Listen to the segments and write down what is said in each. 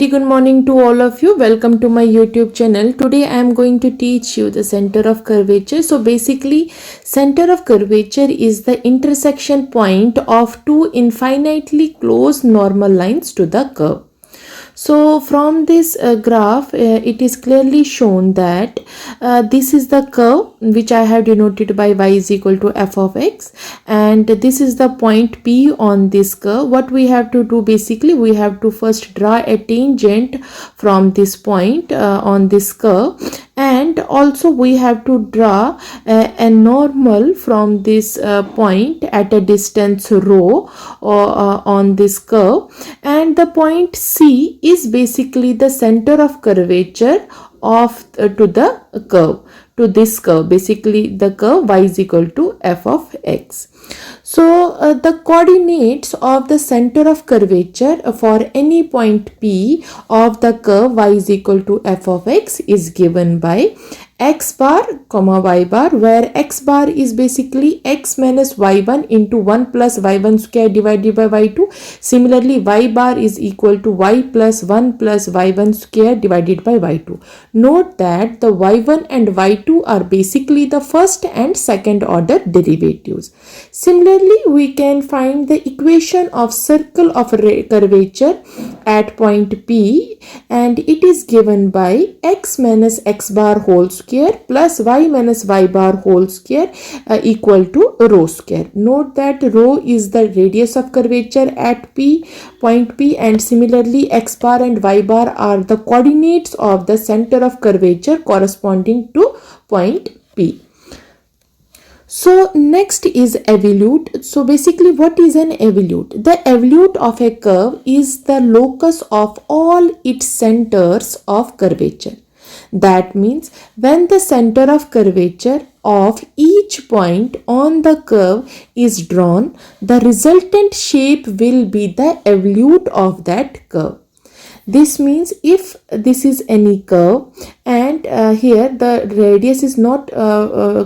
Very good morning to all of you. Welcome to my YouTube channel. Today I am going to teach you the center of curvature. So basically, center of curvature is the intersection point of two infinitely close normal lines to the curve. So from this graph, it is clearly shown that this is the curve which I have denoted by y is equal to f of x, and this is the point P on this curve. What we have to do, basically we have to first draw a tangent from this point on this curve, and also we have to draw a normal from this point at a distance rho on this curve, and the point C is basically the center of curvature of to the curve, to this curve, basically the curve y is equal to f of x. So the coordinates of the center of curvature for any point P of the curve y is equal to f of x is given by x bar comma y bar, where x bar is basically x minus y1 into 1 plus y1 square divided by y2. Similarly, y bar is equal to y plus 1 plus y1 square divided by y2. Note that the y1 and y2 are basically the first and second order derivatives. Similarly, we can find the equation of circle of curvature at point P, and it is given by x minus x bar whole square plus y minus y bar whole square equal to rho square. Note that rho is the radius of curvature at P, point P, and similarly x bar and y bar are the coordinates of the center of curvature corresponding to point P. So next is evolute. So basically, what is an evolute? The evolute of a curve is the locus of all its centers of curvature. That means when the center of curvature of each point on the curve is drawn, the resultant shape will be the evolute of that curve. This means if this is any curve, and here the radius is not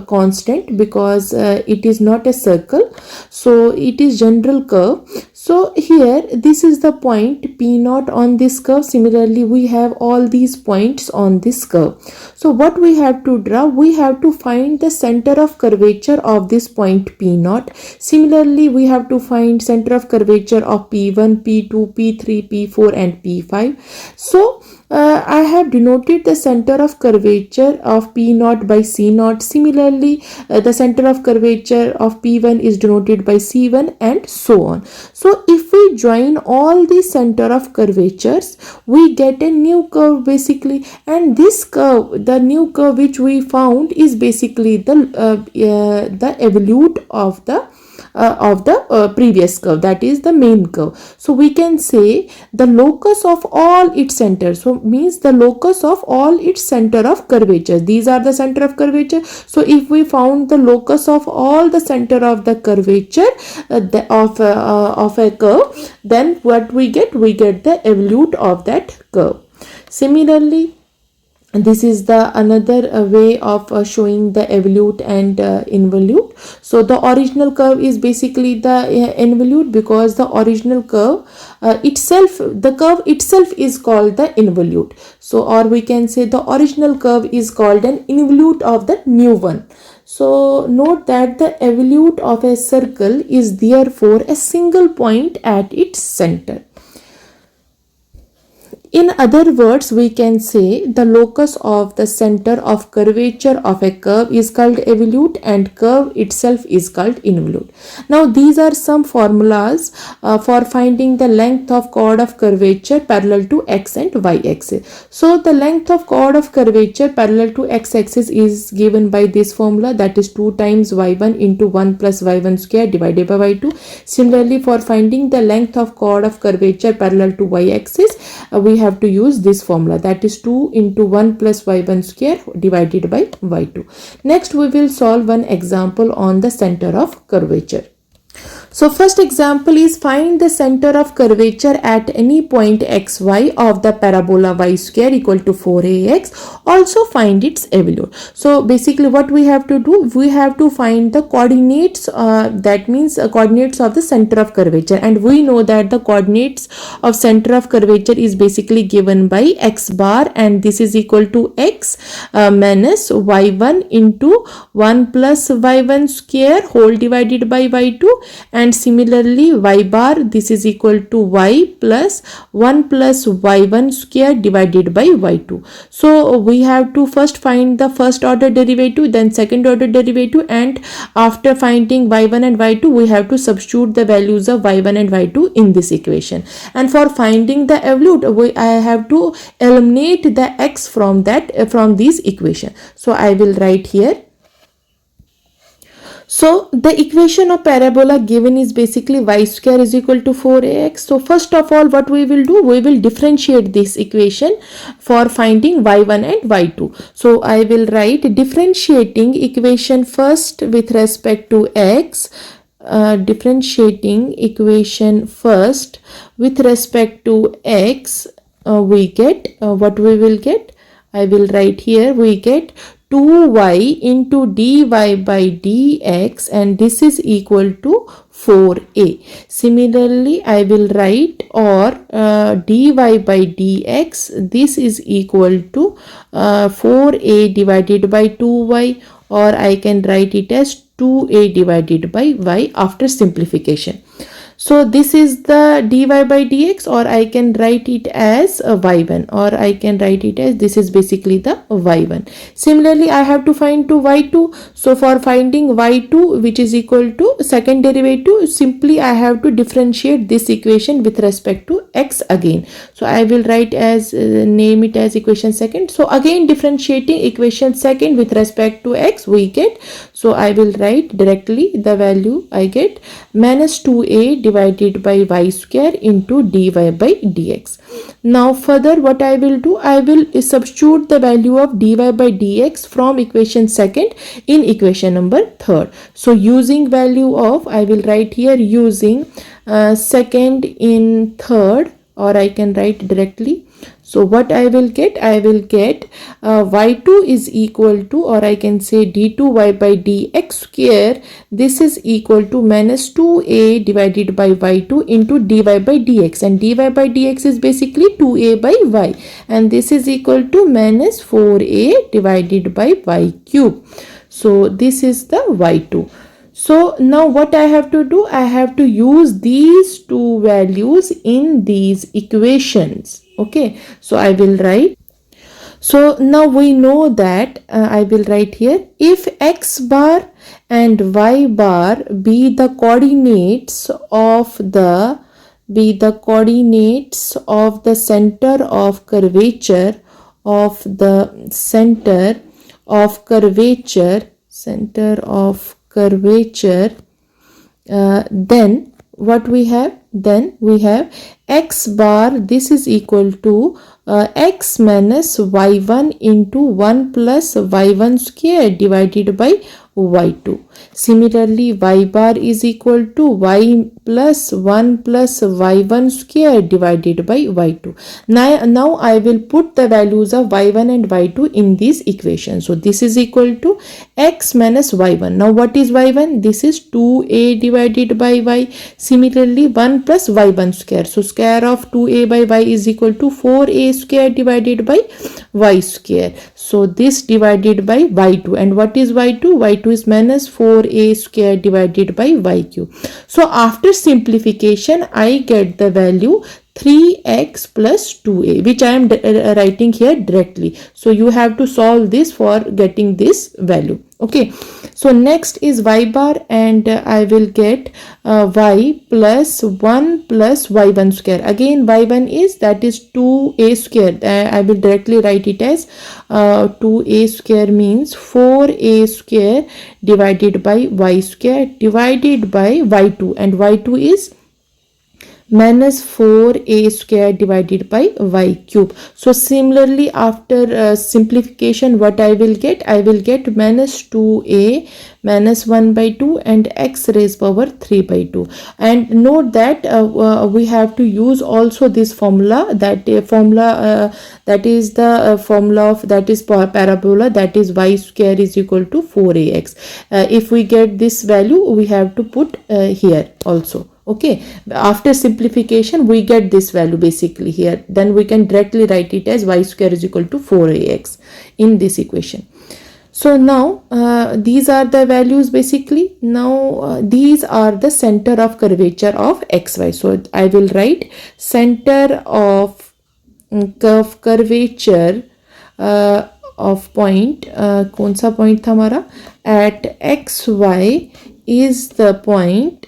constant because it is not a circle, so it is general curve. So here this is the point P naught on this curve. Similarly, we have all these points on this curve. So what we have to draw, we have to find the center of curvature of this point P naught. Similarly, we have to find center of curvature of P1, P2, P3, P4 and P5. So I have denoted the center of curvature of P naught by C naught. Similarly, the center of curvature of P1 is denoted by C1 and so on. So if we join all the center of curvatures, we get a new curve basically, and this curve, the new curve which we found, is basically the evolute of the previous curve, that is the main curve. So we can say the locus of all its centers, so means the locus of all its center of curvature. These are the center of curvature. So if we found the locus of all the center of the curvature of a curve, then what we get? We get the evolute of that curve. Similarly, this is the another way of showing the evolute and involute. So the original curve is basically the involute, because the original curve itself, the curve itself is called the involute. So, or we can say the original curve is called an involute of the new one. So note that the evolute of a circle is therefore a single point at its center. In other words, we can say the locus of the center of curvature of a curve is called evolute, and curve itself is called involute. Now these are some formulas for finding the length of chord of curvature parallel to x and y axis. So the length of chord of curvature parallel to x axis is given by this formula, that is 2 times y1 into 1 plus y1 square divided by y2. Similarly, for finding the length of chord of curvature parallel to y axis, we have to use this formula, that is 2 into 1 plus y1 square divided by y2. Next, we will solve one example on the center of curvature. So first example is find the center of curvature at any point xy of the parabola y square equal to 4ax. Also find its evolute. So basically what we have to do, we have to find the coordinates, that means coordinates of the center of curvature, and we know that the coordinates of center of curvature is basically given by x bar, and this is equal to x minus y1 into 1 plus y1 square whole divided by y2, and similarly y bar, this is equal to y plus 1 plus y1 square divided by y2. So we have to first find the first order derivative, then second order derivative, and after finding y1 and y2 we have to substitute the values of y1 and y2 in this equation. And for finding the evolute, I have to eliminate the x from this equation. So I will write here. So the equation of parabola given is basically y square is equal to 4ax. So first of all what we will do, we will differentiate this equation for finding y1 and y2. So I will write differentiating equation first with respect to x. Differentiating equation first with respect to x, we get what we will get. I will write here, we get 2y into dy by dx, and this is equal to 4a. Similarly, I will write or dy by dx, this is equal to 4a divided by 2y, or I can write it as 2a divided by y after simplification. So this is the dy by dx, or I can write it as a y1, or I can write it as this is basically the y1. Similarly, I have to find to y2. So for finding y2, which is equal to second derivative, simply I have to differentiate this equation with respect to x again. So I will write as name it as equation second. So again differentiating equation second with respect to x, we get, so I will write directly the value I get minus 2a divided by y square into dy by dx. Now further what I will do, I will substitute the value of dy by dx from equation second in equation number third. So using value of, I will write here using second in third, or I can write directly. So what I will get, I will get y2 is equal to, or I can say d2y by dx square, this is equal to minus 2a divided by y2 into dy by dx, and dy by dx is basically 2a by y, and this is equal to minus 4a divided by y cube. So this is the y2. So now what I have to do, I have to use these two values in these equations. Okay, so I will write. So now we know that I will write here, if x bar and y bar be the coordinates of the center of curvature of the center of curvature, then what we have, then we have x bar, this is equal to x minus y1 into 1 plus y1 square divided by y2. Similarly, y bar is equal to y plus 1 plus y1 square divided by y2. Now I will put the values of y1 and y2 in this equation. So this is equal to x minus y1. Now what is y1? This is 2a divided by y. Similarly, 1 plus y1 square. So square of 2a by y is equal to 4a square divided by y square. So this divided by y2, and what is y2? y2 is minus 4a square divided by y cube. So after simplification I get the value 3x plus 2a, which I am writing here directly. So you have to solve this for getting this value. Okay, so next is y bar, and I will get y plus 1 plus y1 square. Again y1 is, that is 2a square. I will directly write it as 2a square means 4a square divided by y square divided by y2, and y2 is minus 4a square divided by y cube. So similarly, after simplification, what I will get? I will get minus 2a minus 1 by 2 and x raised power 3 by 2. And note that we have to use also this formula, that that is the formula of that is parabola, that is y square is equal to 4ax. If we get this value, we have to put here also. Okay, after simplification we get this value basically here, then we can directly write it as y square is equal to 4ax in this equation. So now these are the values basically. Now these are the center of curvature of xy. So I will write center of curvature of point, कौन सा point था हमारा, at xy is the point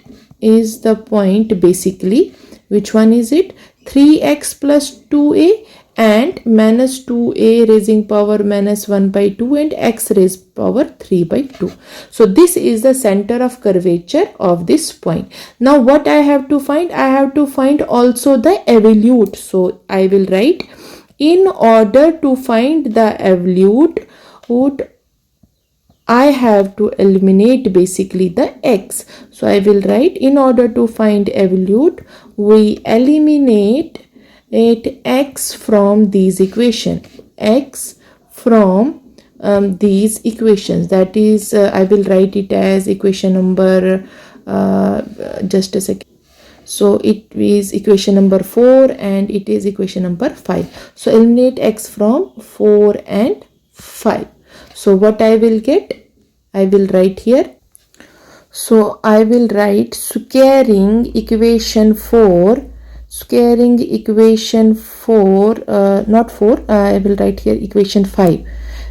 basically. Which one is it? 3x plus 2a and minus 2a raising power minus 1 by 2 and x raised power 3 by 2. So this is the center of curvature of this point. Now what I have to find? I have to find also the evolute. So I will write, in order to find the evolute, I have to eliminate basically the x. So I will write, in order to find evolute, we eliminate x from these equation, x from these equations. That is, I will write it as equation number, just a second. So it is equation number 4 and it is equation number 5. So eliminate x from 4 and 5. So what I will get? I will write here. So I will write squaring equation 4, not 4, I will write here equation 5.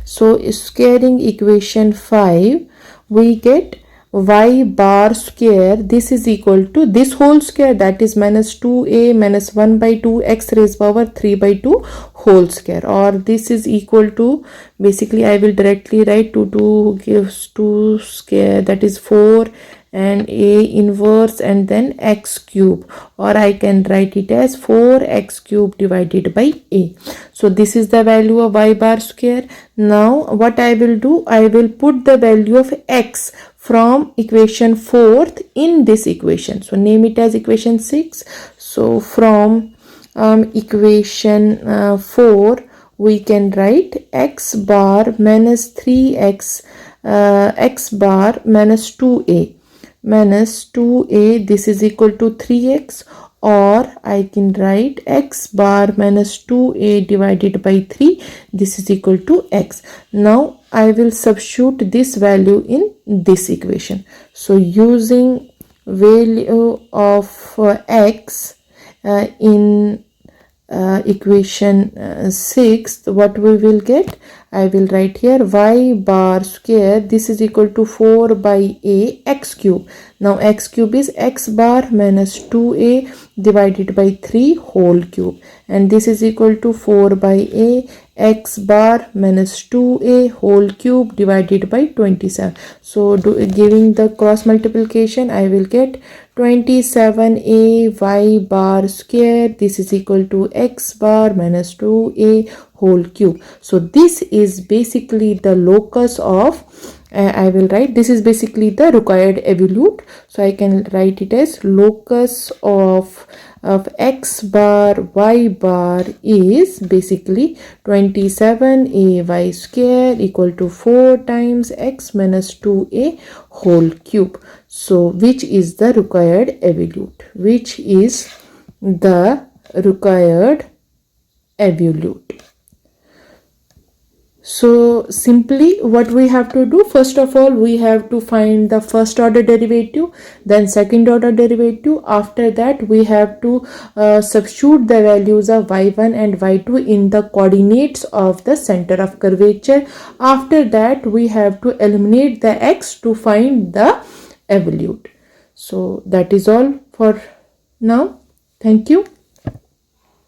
So squaring equation 5, we get y bar square, this is equal to this whole square, that is minus 2a minus 1 by 2 x raised power 3 by 2 whole square, or this is equal to, basically I will directly write 2 gives 2 square, that is 4 and a inverse and then x cube, or I can write it as 4x cube divided by a. So this is the value of y bar square. Now what I will do? I will put the value of x from equation 4th in this equation. So name it as equation 6. So from equation 4 we can write x bar minus 3x, x bar minus 2a, this is equal to 3x, or I can write x bar minus 2a divided by 3, this is equal to x. Now I will substitute this value in this equation. So using value of x in equation 6, what we will get? I will write here y bar square, this is equal to 4 by a x cube. Now x cube is x bar minus 2a divided by 3 whole cube, and this is equal to 4 by a x bar minus 2a whole cube divided by 27. So giving the cross multiplication, I will get 27a y bar square, this is equal to x bar minus 2a whole cube. So this is basically the locus of, I will write, this is basically the required evolute. So I can write it as locus of x bar y bar is basically 27ay square equal to 4 times x minus 2a whole cube. So which is the required evolute? Which is the required evolute? So simply what we have to do, first of all we have to find the first order derivative, then second order derivative. After that we have to substitute the values of y1 and y2 in the coordinates of the center of curvature. After that we have to eliminate the x to find the evolute. So that is all for now. Thank you.